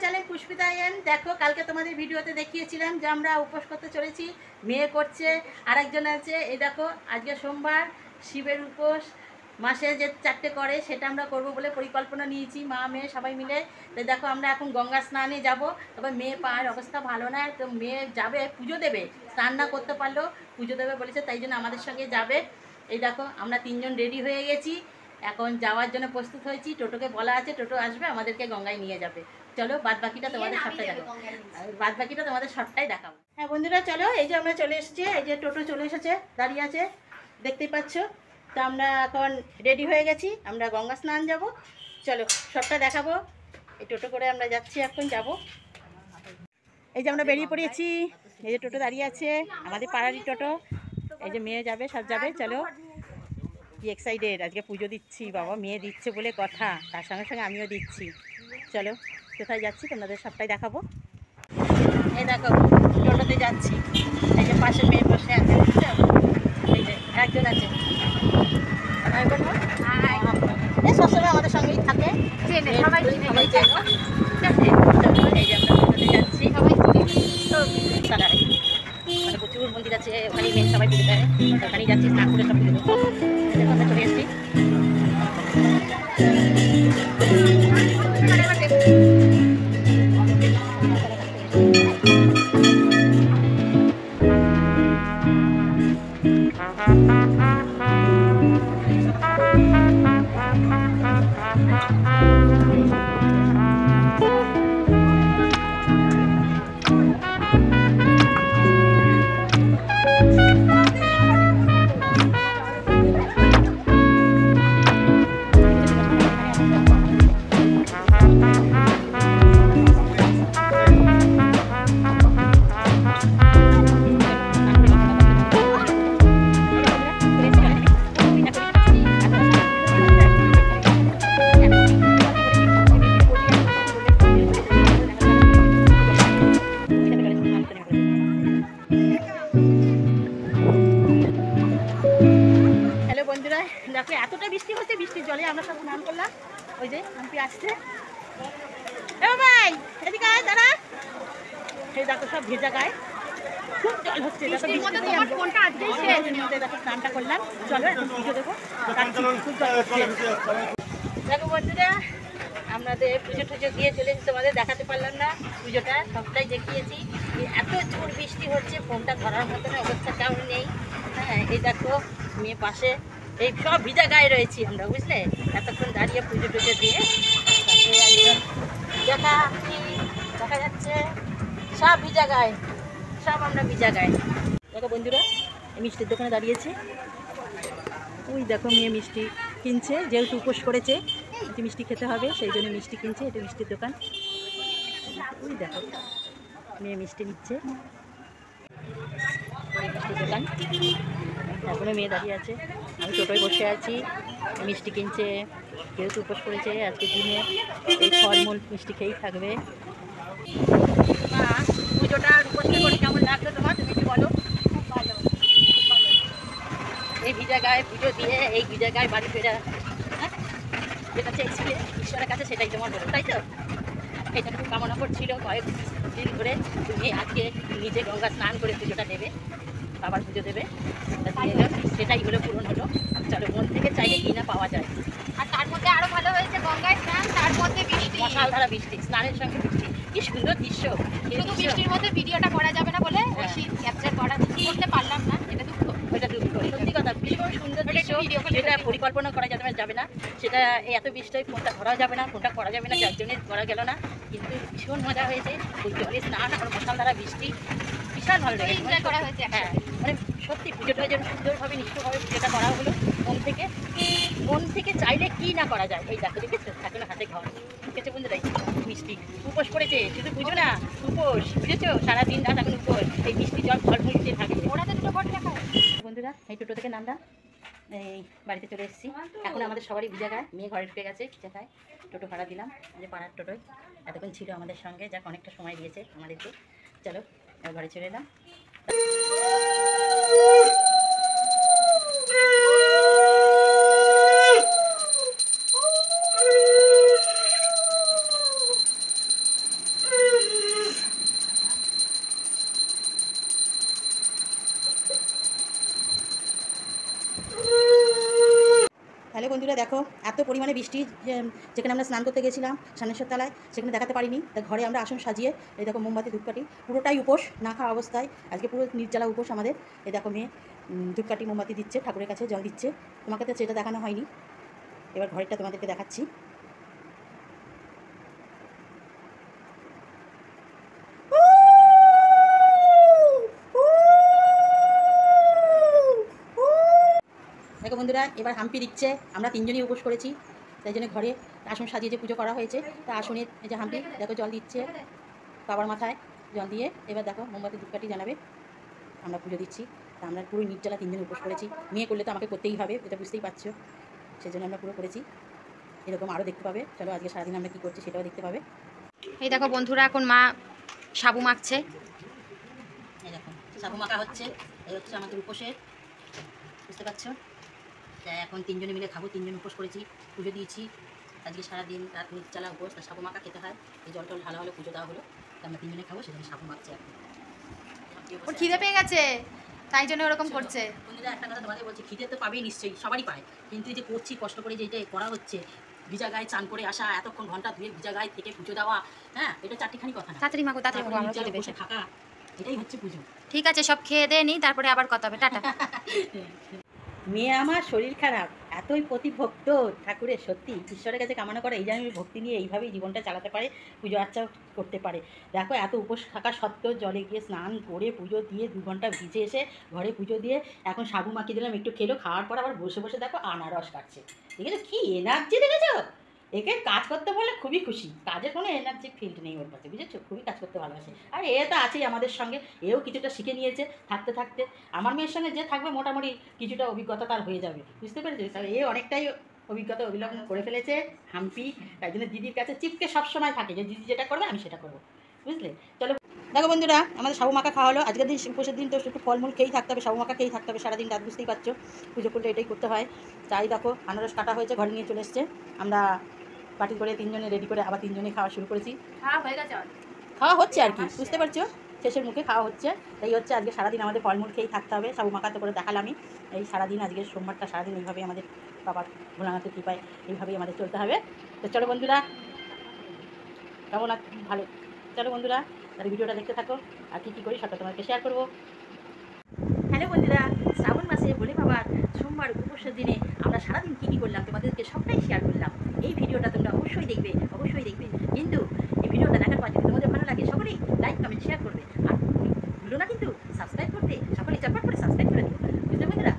Channel Pushpita N. দেখো কালকে তোমাদের ভিডিওতে দেখিয়েছিলাম যে আমরা উপোস করতে চলেছি, মেয়ে করছে, আরেকজন আছে। এই দেখো আজকে সোমবার, শিবের উপোস, মাসে যে 4টে করে সেটা আমরা করব বলে পরিকল্পনা নিয়েছি, মা মেয়ে সবাই মিলে। তো দেখো আমরা এখন গঙ্গা স্নানে যাব। তবে মেয়ে পায়ের অবস্থা ভালো নয়, তো মেয়ে যাবে পুজো দেবে, স্নান না করতে পারলেও পুজো দেবে বলেছে, তাই জন্য আমাদের সঙ্গে যাবে। এই দেখো আমরা 3জন রেডি হয়ে গেছি, এখন যাওয়ার জন্য প্রস্তুত হয়েছি। টোটোকে বলা আছে, টোটো আসবে আমাদেরকে গঙ্গায় নিয়ে যাবে। চলো বাদ বাকিটা তোমাদের সবটাই দেখাবো, দেখাবো। হ্যাঁ বন্ধুরা চলো, এই যে আমরা চলে এসেছি, এই যে টোটো চলে এসেছে, দাঁড়িয়ে আছে, দেখতেই পাচ্ছ। তো আমরা এখন রেডি হয়ে গেছি, আমরা গঙ্গা স্নান যাব। চলো সবটা দেখাবো। এই টোটো করে আমরা যাচ্ছি, এখন যাব। এই যে আমরা বেরিয়ে পড়েছি, এই যে টোটো দাঁড়িয়ে আছে, আমাদের পাড়ারই টোটো। এই যে মেয়ে যাবে, সব যাবে। চলো, কি এক্সাইটেড, আজকে পুজো দিচ্ছি, বাবা মেয়ে দিচ্ছে বলে কথা, তার সঙ্গে সঙ্গে আমিও দিচ্ছি। চলো কোথায় যাচ্ছি তোমাদের সবটাই দেখাবো। এই দেখো টোটোতে যাচ্ছি, এই যে পাশে মেয়ে বসে আছে, এই যে একজন আছে, সবসময় আমাদের সঙ্গেই থাকে, সবাই চেনো। এই যে আমরা টোটোতে যাচ্ছি, মানে প্রচুর মন্দির আছে ওখানেই, মেয়ে সবাই পুজো দেয়, ওখানেই যাচ্ছি, স্নান করে সব পুজো দেবো। আমরা চলে এসেছি। দেখো এতটা বৃষ্টি হচ্ছে, বৃষ্টির জলে আমরা সব স্নান করলাম। ওই যে আন্টি আসছে, ভাই এদিকে আয় দাঁড়া। সেই দেখো সব ভেজা গায়ে, খুব জল হচ্ছে। দেখো স্নানটা করলাম, চলো এখন পুজো দেবো। দেখো বন্ধুরা, আমাদের পুজো টুজো দিয়ে চলে এসে তোমাদের দেখাতে পারলাম না, পুজোটা সবটাই দেখিয়েছি। এত জোর বৃষ্টি হচ্ছে, ফোনটা ধরার মতন অবস্থা কেমন নেই। হ্যাঁ এই দেখো মেয়ে পাশে, এই সব ভিজা গায়ে রয়েছি আমরা, বুঝলে, এতক্ষণ দাঁড়িয়ে পুজো টুজো দিয়ে। দেখা যাচ্ছে সব ভিজা গায়ে, সব আমরা ভিজা গায়ে। দেখো বন্ধুরা, মিষ্টির দোকানে দাঁড়িয়েছে, ওই দেখো মেয়ে মিষ্টি কিনছে, যেহেতু উপোস করেছে, মিষ্টি খেতে হবে সেই জন্য মিষ্টি কিনছে। এটা মিষ্টির দোকান, ওই দেখো মেয়ে মিষ্টি নিচ্ছে, মিষ্টির দোকান। এখনো মেয়ে দাঁড়িয়ে আছে, আমি টোটোয় বসে আছি, মিষ্টি কিনছে, যেহেতু উপোস করেছে আজকের দিনে এই ফলমূল মিষ্টি খেয়েই থাকবে। পুজোটা উপোসটা করে কেমন লাগলো তোমার, তুমি কি বলো? খুব ভালো, খুব ভালো। এই ভিজা গায়ে পুজো দিয়ে এই ভিজা গায়ে বাড়ি ফেরা, হ্যাঁ যেটা চেয়েছিলে ঈশ্বরের কাছে সেটাই তোমার হলো, তাই তো? এটা খুব কামনা করছিল কয়েক দিন ধরে, তুমি আজকে নিজে গঙ্গা স্নান করে পুজোটা দেবে, বাবার পুজো দেবে, সেটাই হলো, পূরণ হলো। চলো, মন থেকে চাইলে কি না পাওয়া যায়। আর তার মধ্যে আরো ভালো হয়েছে গঙ্গায় স্নান, তার মধ্যে বৃষ্টি, মশালধারা বৃষ্টি, স্নানের সঙ্গে বৃষ্টি, কি সুন্দর দৃশ্য। শুধু বৃষ্টির মধ্যে ভিডিওটা করা যাবে না বলে ক্যাপচার করতে পারলাম না, এটা দুঃখ। ওইটা দুঃখ, সত্যি কথা, ভীষণ সুন্দর দৃশ্য, যেটা পরিকল্পনা করা যাবে না, সেটা এত বৃষ্টিতে ফোনটা ধরাও যাবে না, ফোনটা করা যাবে না, যার জন্যে করা গেল না। কিন্তু ভীষণ মজা হয়েছে, ওই জলে স্নান আর মশালধারা বৃষ্টি, বিশাল ভালো লেগেছে, এনজয় করা হয়েছে। হ্যাঁ মানে সত্যি পুজোটা যেন সুন্দরভাবে নিষ্ঠভাবে পুজোটা করা হলো, মন থেকে চাইলে কি না করা যায়। এই দেখো দেখেছো, এখনো হাতে ঘর, ঠিক আছে বন্ধুরা, মিষ্টি উপোস করেছে, শুধু পুজো না উপোস, বুঝেছো, সারাদিন রাত এখন উপোস, এই মিষ্টি জল ফল মুখতে থাকে। ওরা তো দুটো ঘর দেখা। বন্ধুরা এই টোটো থেকে নামলাম, এই বাড়িতে চলে এসেছি, এখন আমাদের সবারই ভিজা গায়ে, মেয়ে ঘরে ঢুকে গেছে ভিজা গায়ে। টোটো ভাড়া দিলাম, যে পাড়ার টোটোয় এতক্ষণ ছিল আমাদের সঙ্গে, যাক অনেকটা সময় দিয়েছে আমাদেরকে। চলো ঘরে চলে এলাম। বন্ধুরা দেখো এত পরিমাণে বৃষ্টি যেখানে আমরা স্নান করতে গেছিলাম সানেশ্বর তলায়, সেখানে দেখাতে পারিনি। তা ঘরে আমরা আসন সাজিয়ে এই দেখো মোমবাতি ধূপকাঠি পুরোটাই উপোস, না খাওয়া অবস্থায় আজকে পুরো নির্জলা উপোস আমাদের। এই দেখো মেয়ে ধূপকাঠি মোমবাতি দিচ্ছে, ঠাকুরের কাছে জল দিচ্ছে। তোমাকে তো সেটা দেখানো হয়নি, এবার ঘরেরটা তোমাদেরকে দেখাচ্ছি। দেখো বন্ধুরা এবার হাম্পি দিচ্ছে, আমরা তিনজনই উপোস করেছি, তাই জন্য ঘরে আসন সাজিয়ে যে পুজো করা হয়েছে তা আসনের এই যে হাম্পি দেখো জল দিচ্ছে বাবার মাথায় জল দিয়ে। এবার দেখো মোমবাতি ধূপকাঠি জানাবে, আমরা পুজো দিচ্ছি। তা আমরা পুরো নির্জলা তিনজন উপোস করেছি। মেয়ে করলে তো আমাকে করতেই হবে, এটা বুঝতেই পারছো, সেই জন্য আমরা পুরো করেছি। এরকম আরও দেখতে পাবে, চলো আজকে সারাদিন আমরা কী করছি সেটাও দেখতে পাবে। এই দেখো বন্ধুরা এখন মা সাবু মাখছে। এই দেখো সাবু মাখা হচ্ছে, এই হচ্ছে আমাদের উপোসের, বুঝতে পারছো। তাই এখন তিনজনে মিলে খাবো, তিনজন উপোস করেছি, পুজো দিয়েছি আজকে সারাদিন, রাত নির্জলা উপোস। তা সাবু মাখা খেতে হয়, এই জল টল ঢালা হলো, পুজো দেওয়া হলো, তা আমরা তিনজনে খাবো, সেজন্য সাবু মাখছে এখন। ওর খিদে পেয়ে গেছে তাই জন্য ওরকম করছে। বন্ধুরা একটা কথা তোমাদের বলছি, খিদে তো পাবেই নিশ্চয়ই, সবারই পায়, কিন্তু এই যে করছি কষ্ট করে যে এটা করা হচ্ছে, ভিজা গায়ে চান করে আসা, এতক্ষণ ঘন্টা ধুয়ে ভিজা গায়ে থেকে পুজো দেওয়া, হ্যাঁ এটা চারটিখানি কথা না। তাড়াতাড়ি মাখো, তাড়াতাড়ি মাখো, আমরা নির্জলা খিদে পেয়েছে। বসে থাকা, এটাই হচ্ছে পুজো। ঠিক আছে, সব খেয়ে দিয়ে নিই, তারপরে আবার কথা হবে, টাটা। মেয়ে আমার শরীর খারাপ, এতই প্রতিভক্ত ঠাকুরের, সত্যি ঈশ্বরের কাছে কামনা করে এই যে আমি ভক্তি নিয়ে এইভাবেই জীবনটা চালাতে পারে, পুজো আর্চা করতে পারে। দেখো এত উপোস থাকা সত্ত্বেও জলে গিয়ে স্নান করে পুজো দিয়ে 2 ঘন্টা ভিজে এসে ঘরে পুজো দিয়ে এখন সাবু মাখিয়ে দিলাম, একটু খেলো, খাওয়ার পর আবার বসে বসে দেখো আনারস কাটছে। দেখেছো কি এনার্জি, দেখেছো? একে কাজ করতে বললে খুবই খুশি, কাজের কোনো এনার্জি ফিল্ড নেই ওর কাছে, বুঝেছো, খুবই কাজ করতে ভালোবাসে। আর এ তো আছেই আমাদের সঙ্গে, এও কিছুটা শিখে নিয়েছে থাকতে থাকতে। আমার মেয়ের সঙ্গে যে থাকবে মোটামুটি কিছুটা অভিজ্ঞতা তার হয়ে যাবে, বুঝতে পেরেছো। তাহলে এ অনেকটাই অভিজ্ঞতা অবলম্বন করে ফেলেছে হাম্পি, তাই জন্য দিদির কাছে চিপকে সবসময় থাকে যে দিদি যেটা করবে আমি সেটা করবো, বুঝলে। চলো দেখো বন্ধুরা আমাদের সাবু মাখা খাওয়া হলো, আজকের দিন উপোসের দিন তো একটু ফলমূল খেয়েই থাকতে হবে, সাবু মাখা খেয়েই থাকতে হবে সারাদিন রাত, বুঝতেই পারছো, পুজো করলে এটাই করতে হয়। তাই দেখো আনারস কাটা হয়েছে, ঘরে নিয়ে চলে এসছে, আমরা পার্টি করে তিনজনে রেডি করে আবার তিনজনে খাওয়া শুরু করেছি। খাওয়া হচ্ছে আর কি, বুঝতে পারছো, শেষের মুখে খাওয়া হচ্ছে। তাই হচ্ছে আজকে সারাদিন আমাদের ফলমূল খেয়েই থাকতে হবে, সাবু মাখাতে করে দেখালামই। এই সারাদিন আজকে সোমবারটা সারাদিন এইভাবেই আমাদের বাবার ভোলানাথের কৃপায় এইভাবেই আমাদের চলতে হবে। তো চলো বন্ধুরা, কেমন ভালো, চলো বন্ধুরা তাহলে ভিডিওটা দেখতে থাকো, আর কী কী করি সবটা তোমাকে শেয়ার করবো। হ্যালো বন্ধুরা, শ্রাবণ মাসে বলে বাবার সোমবার উপোসের দিনে আমরা সারাদিন কী কী করলাম তোমাদেরকে সবটাই শেয়ার করলাম। এই ভিডিওটা তোমরা অবশ্যই দেখবে, অবশ্যই দেখবে, কিন্তু এই ভিডিওটা দেখার পর যদি তোমাদের ভালো লাগে সকলেই লাইক কমেন্ট শেয়ার করবে, আর ভুলো না কিন্তু সাবস্ক্রাইব করতে, সকলেই চটপট করে সাবস্ক্রাইব করে দিও, বুঝলে বন্ধুরা।